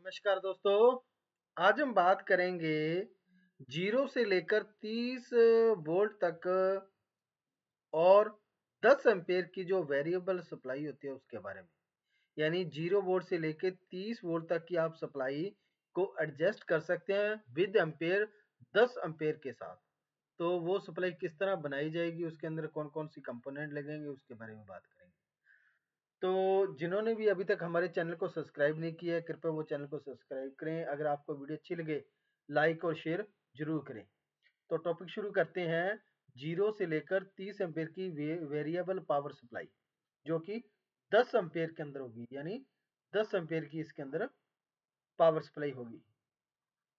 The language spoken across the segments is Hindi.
नमस्कार दोस्तों। आज हम बात करेंगे 0 से लेकर 30 वोल्ट तक और 10 एम्पेयर की जो वेरिएबल सप्लाई होती है उसके बारे में। यानी 0 वोल्ट से लेकर 30 वोल्ट तक की आप सप्लाई को एडजस्ट कर सकते हैं विद एम्पेयर 10 एम्पेयर के साथ। तो वो सप्लाई किस तरह बनाई जाएगी, उसके अंदर कौन कौन सी कंपोनेंट लगेंगे, उसके बारे में बात करेंगे। तो जिन्होंने भी अभी तक हमारे चैनल को सब्सक्राइब नहीं किया है, कृपया वो चैनल को सब्सक्राइब करें। अगर आपको वीडियो अच्छी लगे लाइक और शेयर जरूर करें। तो टॉपिक शुरू करते हैं। 0 से लेकर 30 एम्पेयर की वेरिएबल पावर सप्लाई जो कि 10 एम्पेयर के अंदर होगी, यानी 10 एम्पेयर की इसके अंदर पावर सप्लाई होगी।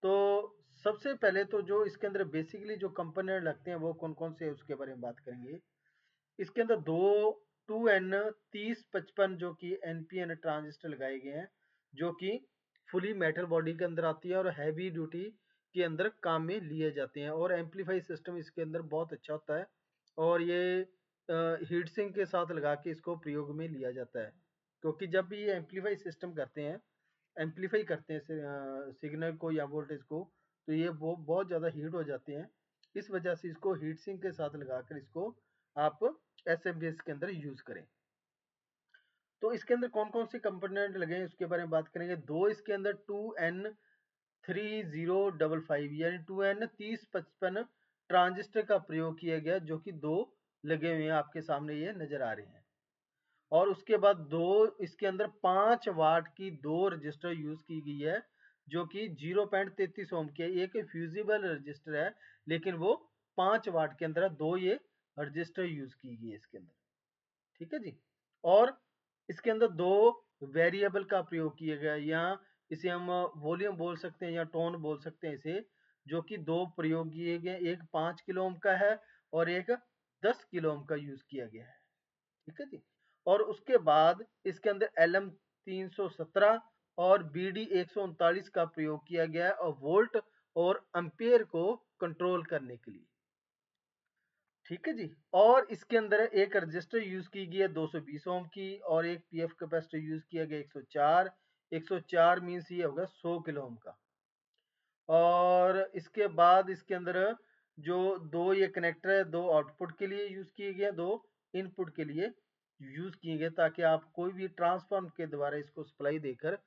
तो सबसे पहले तो जो इसके अंदर बेसिकली जो कंपोनेंट लगते हैं वो कौन कौन से है उसके बारे में बात करेंगे। इसके अंदर दो 2N3055 जो कि NPN ट्रांजिस्टर लगाए गए हैं, जो कि फुली मेटल बॉडी के अंदर आती है और हैवी ड्यूटी के अंदर काम में लिए जाते हैं। और एम्पलीफाई सिस्टम इसके अंदर बहुत अच्छा होता है और ये हीट सिंक के साथ लगा के इसको प्रयोग में लिया जाता है, क्योंकि जब भी ये एम्पलीफाई सिस्टम करते हैं, एम्पलीफाई करते हैं सिग्नल को या वोल्टेज को, तो ये वो बहुत ज़्यादा हीट हो जाते हैं। इस वजह से इसको हीट सिंक के साथ लगाकर इसको आप एसएमबीएस के अंदर यूज करें। तो इसके अंदर कौन कौन से कंपोनेंट लगे हैं उसके बारे में बात करेंगे। दो इसके अंदर 2N3055 यानी 2N3055 ट्रांजिस्टर का प्रयोग किया गया, जो कि दो लगे हुए हैं, आपके सामने ये नजर आ रहे हैं। और उसके बाद दो इसके अंदर 5 वाट की दो रजिस्टर यूज की गई है, जो कि 0.33 ओम के एक फ्यूजिबल रजिस्टर है, लेकिन वो 5 वाट के अंदर दो ये रजिस्टर यूज की गई है इसके अंदर। ठीक है जी। और इसके अंदर दो वेरिएबल का प्रयोग किया गया, या इसे हम वॉल्यूम बोल सकते हैं या टोन बोल सकते हैं इसे, जो कि दो प्रयोग किए गए, एक 5 किलो ओम का है और एक 10 किलो ओम का यूज किया गया है। ठीक है जी। और उसके बाद इसके अंदर LM317 और BD139 का प्रयोग किया गया है और वोल्ट और एम्पियर को कंट्रोल करने के लिए। ठीक है जी। और इसके अंदर एक रजिस्टर यूज की गई है 220 ओम की और एक पीएफ कैपेसिटर यूज किया गया 104। 104 मींस ये होगा 100 किलो ओम का। और इसके बाद इसके अंदर जो दो ये कनेक्टर है, दो आउटपुट के लिए यूज किए गए, दो इनपुट के लिए यूज किए गए, ताकि आप कोई भी ट्रांसफॉर्म के द्वारा इसको सप्लाई देकर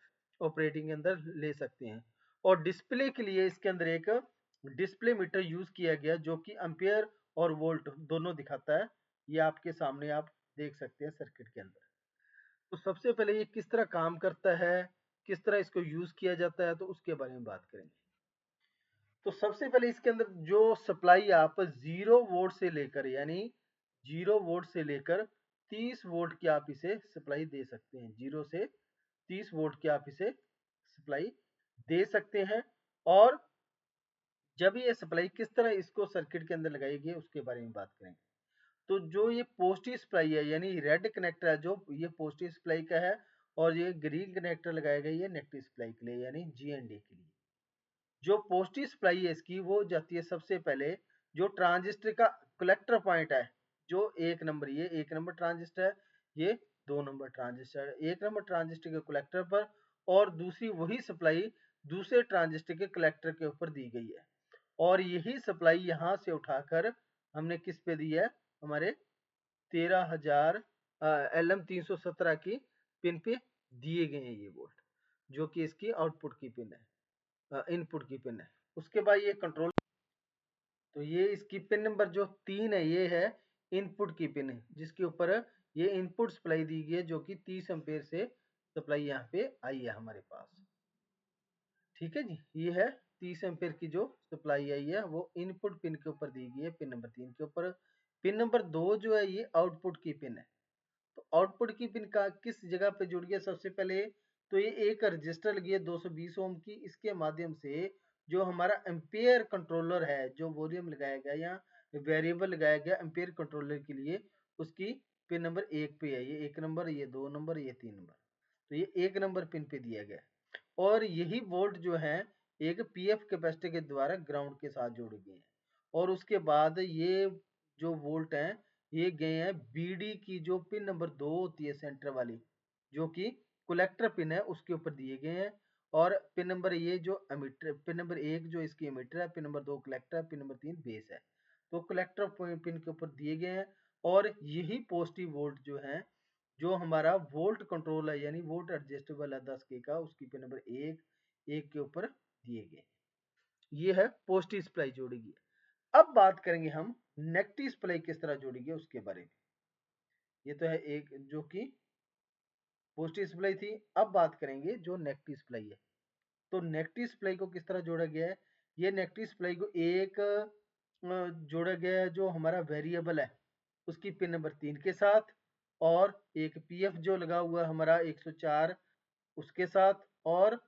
ऑपरेटिंग के अंदर ले सकते हैं। और डिस्प्ले के लिए इसके अंदर एक डिस्प्ले मीटर यूज किया गया, जो कि एम्पियर और वोल्ट दोनों दिखाता है। ये आपके सामने आप देख सकते हैं सर्किट के अंदर। तो सबसे पहले ये किस तरह काम करता है, किस तरह इसको यूज किया जाता है, तो उसके बारे में बात करेंगे। तो सबसे पहले इसके अंदर जो सप्लाई आप 0 वोल्ट से लेकर, यानी 0 वोल्ट से लेकर 30 वोल्ट की आप इसे सप्लाई दे सकते हैं। 0 से 30 वोल्ट की आप इसे सप्लाई दे सकते हैं। और जब ये सप्लाई किस तरह इसको सर्किट के अंदर लगाई गई उसके बारे में बात करेंगे। तो जो ये पॉजिटिव सप्लाई है, यानी रेड कनेक्टर है, जो ये पॉजिटिव सप्लाई का है, और ये ग्रीन कनेक्टर लगाया गया है नेगेटिव सप्लाई के लिए, यानी GND के लिए। जो पॉजिटिव सप्लाई है इसकी, वो जाती है सबसे पहले जो ट्रांजिस्टर का कलेक्टर पॉइंट है, जो एक नंबर, ये एक नंबर ट्रांजिस्टर है, ये 2 नंबर ट्रांजिस्टर है, एक नंबर ट्रांजिस्टर के कलेक्टर पर, और दूसरी वही सप्लाई दूसरे ट्रांजिस्टर के कलेक्टर के ऊपर दी गई है। और यही सप्लाई यहाँ से उठाकर हमने किस पे दी है, हमारे 13,000 LM317 की पिन पे दिए गए हैं ये वोल्ट, जो कि इसकी आउटपुट की पिन है, इनपुट की पिन है। उसके बाद ये कंट्रोल, तो ये इसकी पिन नंबर जो 3 है, ये है इनपुट की पिन है, जिसके ऊपर ये इनपुट सप्लाई दी गई है, जो कि 30 एम्पेयर से सप्लाई यहाँ पे आई है हमारे पास। ठीक है जी। ये है 30 एम्पेयर की जो सप्लाई आई है, वो इनपुट पिन के ऊपर दी गई है, पिन नंबर 3 के ऊपर। पिन नंबर 2 जो है ये आउटपुट की पिन है। तो आउटपुट की पिन का किस जगह पे जुड़ गया सबसे पहले, तो ये एक रजिस्टर लगी है 220 ओम की, इसके माध्यम से जो हमारा एम्पेयर कंट्रोलर है, जो वॉल्यूम लगाया गया या वेरिएबल लगाया गया एम्पेयर कंट्रोलर के लिए, उसकी पिन नंबर 1 पे है। ये 1 नंबर, ये 2 नंबर, ये 3 नंबर, तो ये 1 नंबर पिन पे दिया गया। और यही वोल्ट जो है एक पीएफ कैपेसिटर के द्वारा ग्राउंड के साथ जोड़े गए हैं। और उसके बाद ये जो वोल्ट हैं ये गए हैं बीडी की जो पिन नंबर 2 होती है सेंटर वाली, जो कि कलेक्टर पिन है, उसके ऊपर दिए गए हैं। और पिन नंबर ये जो एमिटर, पिन नंबर 1 जो इसकी एमिटर है, पिन नंबर 2 कलेक्टर है, पिन नंबर 3 बेस है। तो कलेक्टर पिन के ऊपर दिए गए हैं और यही पॉजिटिव वोल्ट जो है, जो हमारा वोल्ट कंट्रोल है यानी वोल्ट एडजस्टेबल है 10K का, उसकी पिन नंबर 1 के ऊपर दिए गए। ये है पॉजिटिव सप्लाई जोड़ी गई। अब बात करेंगे हम नेगेटिव सप्लाई किस तरह जोड़ी गई उसके बारे में। ये तो है एक जो कि पॉजिटिव सप्लाई थी। अब बात करेंगे जो नेगेटिव सप्लाई है। तो नेगेटिव सप्लाई को किस तरह जोड़ा गया है? ये नेगेटिव सप्लाई को एक जोड़ा गया है जो हमारा वेरिएबल है उसकी पिन नंबर 3 के साथ, और एक पीएफ जो लगा हुआ है हमारा 104 उसके साथ, और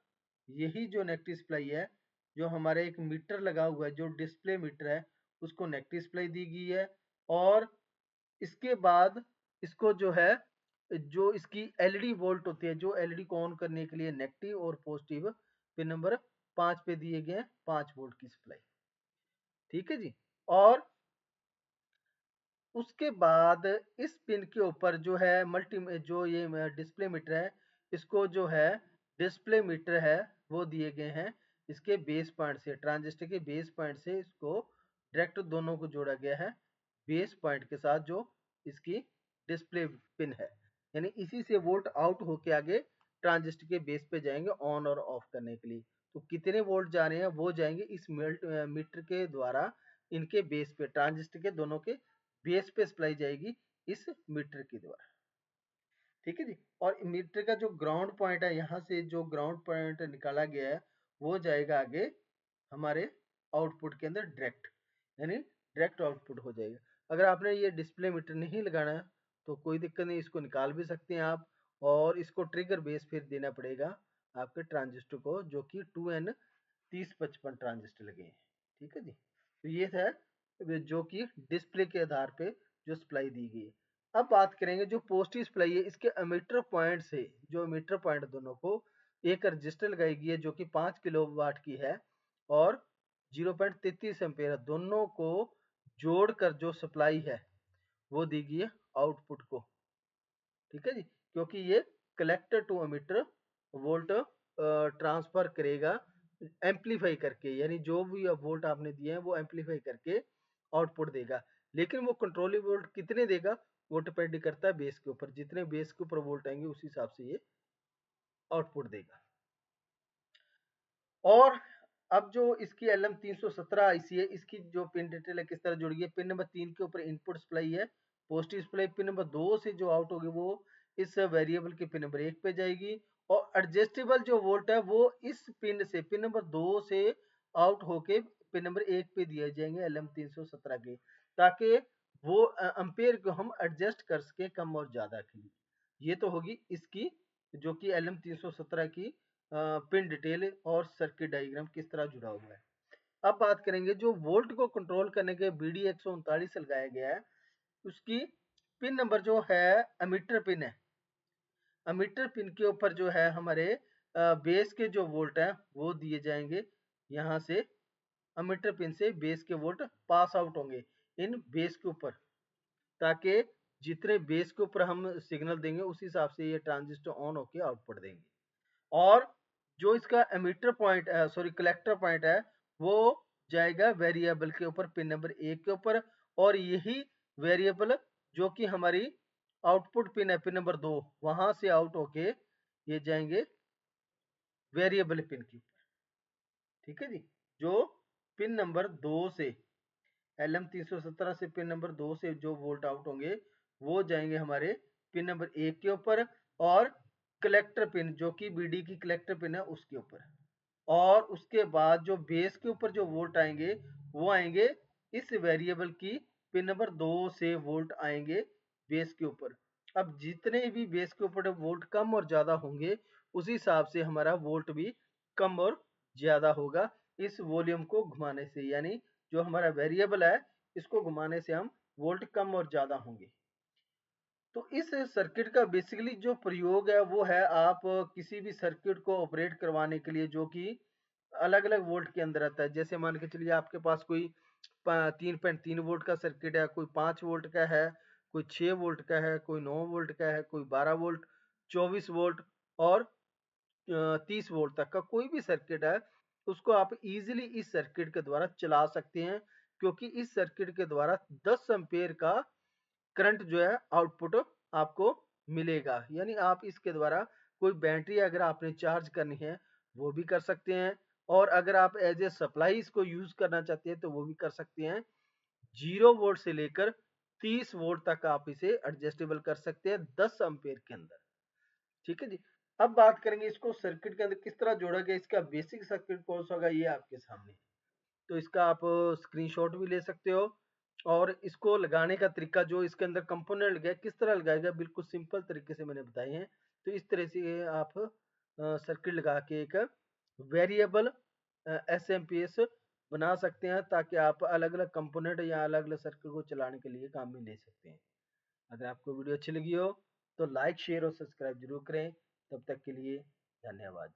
यही जो नेगेटिव सप्लाई है जो हमारे एक मीटर लगा हुआ है जो डिस्प्ले मीटर है उसको नेगेटिव सप्लाई दी गई है। और इसके बाद इसको जो है, जो इसकी एलईडी वोल्ट होती है, जो एलईडी को ऑन करने के लिए नेगेटिव और पॉजिटिव पिन नंबर 5 पे दिए गए 5 वोल्ट की सप्लाई। ठीक है जी। और उसके बाद इस पिन के ऊपर जो है मल्टी, जो ये डिस्प्ले मीटर है, इसको जो है डिस्प्ले मीटर है वो दिए गए हैं इसके बेस पॉइंट से, ट्रांजिस्टर के बेस पॉइंट से इसको डायरेक्ट दोनों को जोड़ा गया है बेस पॉइंट के साथ जो इसकी डिस्प्ले पिन है। यानी इसी से वोल्ट आउट होके आगे ट्रांजिस्टर के बेस पे जाएंगे ऑन और ऑफ करने के लिए। तो कितने वोल्ट जा रहे हैं वो जाएंगे इस मीटर के द्वारा इनके बेस पे, ट्रांजिस्टर के दोनों के बेस पे सप्लाई जाएगी इस मीटर के द्वारा। ठीक है जी। और मीटर का जो ग्राउंड पॉइंट है, यहाँ से जो ग्राउंड पॉइंट निकाला गया है वो जाएगा आगे हमारे आउटपुट के अंदर डायरेक्ट, यानी डायरेक्ट आउटपुट हो जाएगा। अगर आपने ये डिस्प्ले मीटर नहीं लगाना है तो कोई दिक्कत नहीं, इसको निकाल भी सकते हैं आप, और इसको ट्रिगर बेस फिर देना पड़ेगा आपके ट्रांजिस्टर को, जो कि 2N 3055 ट्रांजिस्टर लगे हैं। ठीक है जी। तो ये है जो कि डिस्प्ले के आधार पे जो सप्लाई दी गई है। अब बात करेंगे जो पॉजिटिव सप्लाई है, इसके एमीटर पॉइंट से, जो एमीटर पॉइंट दोनों को एक रजिस्टर लगाई गई है जो कि 5 किलोवाट की है और 0.33 एम्पेयर, दोनों को जोड़कर जो सप्लाई है वो दी गई है आउटपुट को। ठीक है जी। क्योंकि ये collector to emitter voltage transfer करेगा एम्पलीफाई करके, यानी जो भी वोल्ट आपने दिए हैं वो एम्पलीफाई करके आउटपुट देगा। लेकिन वो कंट्रोलिंग वोल्ट कितने देगा वो डिपेंड करता है बेस के ऊपर, जितने बेस के ऊपर वोल्ट आएंगे उस हिसाब से ये आउटपुट देगा। और अब जो इसकी LM317 आईसी है, इसकी जो पिन डिटेल है किस तरह जुड़ी है। पिन नंबर 3 के ऊपर इनपुट सप्लाई है पॉजिटिव सप्लाई, पिन नंबर 2 से जो आउट होगी वो इस वेरिएबल के पिन नंबर 1 पे जाएगी, और एडजस्टेबल जो वोल्ट है वो इस पिन से, पिन नंबर 2 से आउट होके पिन नंबर 1 पे दिए जाएंगे LM317 के, ताकि वो एम्पेयर को हम एडजस्ट कर सके कम और ज्यादा के लिए। ये तो होगी इसकी जो कि LM317 की पिन डिटेल और सर्किट डायग्राम किस तरह जुड़ा हुआ है। अब बात करेंगे जो वोल्ट को कंट्रोल करने के BD 139 लगाया गया है, उसकी पिन नंबर जो है एमीटर पिन है, एमीटर पिन के ऊपर जो है हमारे बेस के जो वोल्ट है वो दिए जाएंगे। यहाँ से एमीटर पिन से बेस के वोल्ट पास आउट होंगे इन बेस के ऊपर, ताकि जितने बेस के ऊपर हम सिग्नल देंगे उस हिसाब से ये ट्रांजिस्टर ऑन होके आउटपुट देंगे। और जो इसका emitter point, sorry collector point है, वो जाएगा वेरिएबल के ऊपर पिन नंबर 1 के ऊपर, और यही वेरिएबल जो कि हमारी आउटपुट पिन है पिन नंबर 2, वहां से आउट होके ये जाएंगे वेरिएबल पिन के ऊपर। ठीक है जी। जो पिन नंबर 2 से LM317 से पिन नंबर 2 से जो वोल्ट आउट होंगे वो जाएंगे हमारे पिन नंबर 1 के ऊपर, और कलेक्टर पिन जो कि BD की कलेक्टर पिन है उसके ऊपर। और उसके बाद जो बेस के ऊपर जो वोल्ट आएंगे वो आएंगे इस वेरिएबल की पिन नंबर 2 से वोल्ट आएंगे बेस के ऊपर। अब जितने भी बेस के ऊपर वोल्ट कम और ज्यादा होंगे उसी हिसाब से हमारा वोल्ट भी कम और ज्यादा होगा इस वॉल्यूम को घुमाने से, यानी जो हमारा वेरिएबल है इसको घुमाने से हम वोल्ट कम और ज्यादा होंगे। तो इस सर्किट का बेसिकली जो प्रयोग है वो है, आप किसी भी सर्किट को ऑपरेट करवाने के लिए जो कि अलग अलग वोल्ट के अंदर आता है, जैसे मान के चलिए आपके पास कोई 3.3 वोल्ट का सर्किट है, कोई 5 वोल्ट का है, कोई 6 वोल्ट का है, कोई 9 वोल्ट का है, कोई 12 वोल्ट, 24 वोल्ट और 30 वोल्ट तक का कोई भी सर्किट है, उसको आप इजीली इस सर्किट के द्वारा चला सकते हैं, क्योंकि इस सर्किट के द्वारा 10 एम्पीयर का करंट जो है आउटपुट आपको मिलेगा। यानी आप इसके द्वारा कोई बैटरी अगर आपने चार्ज करनी है वो भी कर सकते हैं, और अगर आप एज ए सप्लाई इसको यूज करना चाहते हैं तो वो भी कर सकते हैं। 0 वोल्ट से लेकर 30 वोल्ट तक आप इसे एडजस्टेबल कर सकते हैं 10 एम्पीयर के अंदर। ठीक है जी। अब बात करेंगे इसको सर्किट के अंदर किस तरह जोड़ा गया, इसका बेसिक सर्किट कौन सा होगा, ये आपके सामने। तो इसका आप स्क्रीनशॉट भी ले सकते हो, और इसको लगाने का तरीका, जो इसके अंदर कंपोनेंट लगा किस तरह लगाया गया, बिल्कुल सिंपल तरीके से मैंने बताए हैं। तो इस तरह से आप सर्किट लगा के एक वेरिएबल एसएमपीएस बना सकते हैं, ताकि आप अलग अलग कंपोनेंट या अलग अलग सर्किट को चलाने के लिए काम में ले सकते हैं। अगर आपको वीडियो अच्छी लगी हो तो लाइक शेयर और सब्सक्राइब जरूर करें। तब तक के लिए धन्यवाद।